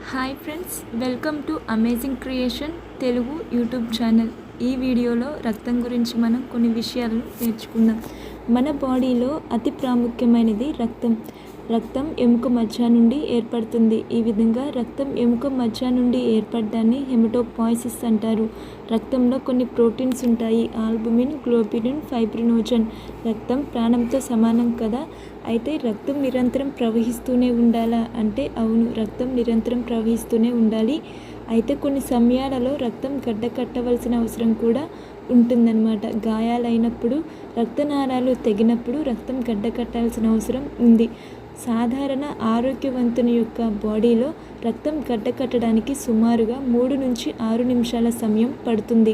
Hi friends, welcome to amazing creation Telugu YouTube channel. ఈ వీడియోలో రక్తం గురించి మనం కొన్ని విషయాలను నేర్చుకుందాం. మన బాడీలో అతి ప్రాముఖ్యమైనది రక్తం. రక్తం ఎముక మధ్య నుండి ఏర్పడుతుంది. ఈ విధంగా రక్తం ఎముక మధ్య నుండి ఏర్పడడాన్ని హెమటోపాయిసిస్ అంటారు. రక్తంలో కొన్ని ప్రోటీన్స్ ఉంటాయి: ఆల్బుమిన్, గ్లోబిలిన్, ఫైబ్రినోజన్. రక్తం ప్రాణంతో సమానం కదా. అయితే రక్తం నిరంతరం ప్రవహిస్తూనే ఉండాలా అంటే అవును, రక్తం నిరంతరం ప్రవహిస్తూనే ఉండాలి. అయితే కొన్ని సమయాలలో రక్తం గడ్డకట్టవలసిన అవసరం కూడా ఉంటుందన్నమాట. గాయాలైనప్పుడు, రక్తనాళాలు తెగినప్పుడు రక్తం గడ్డకట్టాల్సిన అవసరం ఉంది. సాధారణ ఆరోగ్యవంతుని యొక్క బాడీలో రక్తం గడ్డకట్టడానికి సుమారుగా 3 నుంచి 6 నిమిషాల సమయం పడుతుంది.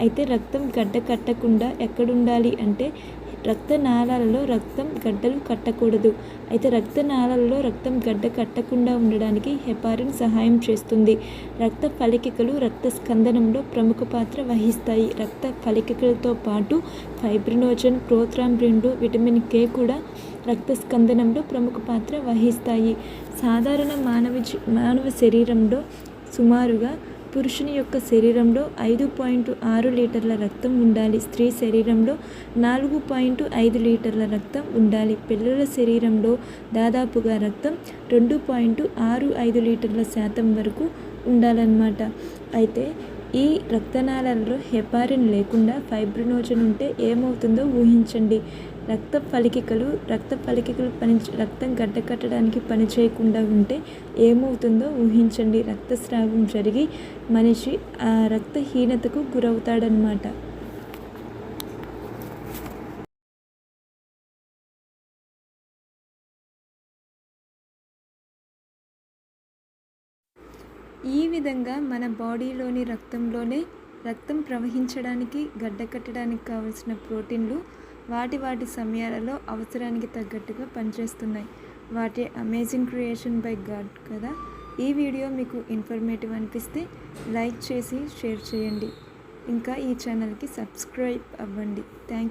అయితే రక్తం గడ్డకట్టకుండా ఎక్కడుండాలి అంటే రక్తనాళాలలో రక్తం గడ్డలు కట్టకూడదు. అయితే రక్తనాళాలలో రక్తం గడ్డ కట్టకుండా ఉండడానికి హెపారిన్ సహాయం చేస్తుంది. రక్త ఫలికలు రక్త స్కందనంలో ప్రముఖ పాత్ర వహిస్తాయి. రక్త ఫలికలతో పాటు ఫైబ్రినోజన్, ప్రోథ్రాంబిన్లు, విటమిన్ కే కూడా రక్త స్కందనంలో ప్రముఖ పాత్ర వహిస్తాయి. సాధారణ మానవ శరీరంలో సుమారుగా పురుషుని యొక్క శరీరంలో 5.6 లీటర్ల రక్తం ఉండాలి. స్త్రీ శరీరంలో 4.5 లీటర్ల రక్తం ఉండాలి. పిల్లల శరీరంలో దాదాపుగా రక్తం 2.65 లీటర్ల శాతం వరకు ఉండాలన్నమాట. అయితే ఈ రక్తనాళాలలో హెపారిన్ లేకుండా ఫైబ్రినోజన్ ఉంటే ఏమవుతుందో ఊహించండి. రక్త ఫలికలు రక్తం గడ్డకట్టడానికి పనిచేయకుండా ఉంటే ఏమవుతుందో ఊహించండి. రక్తస్రావం జరిగి మనిషి ఆ రక్తహీనతకు గురవుతాడనమాట. ఈ విధంగా మన బాడీలోని రక్తంలోనే రక్తం ప్రవహించడానికి, గడ్డకట్టడానికి కావలసిన ప్రోటీన్లు వాటి సమయాలలో అవసరానికి తగ్గట్టుగా పనిచేస్తున్నాయి. వాటి అమేజింగ్ క్రియేషన్ బై గాడ్ కదా. ఈ వీడియో మీకు ఇన్ఫర్మేటివ్ అనిపిస్తే లైక్ చేసి షేర్ చేయండి. ఇంకా ఈ ఛానల్కి సబ్స్క్రైబ్ అవ్వండి. థ్యాంక్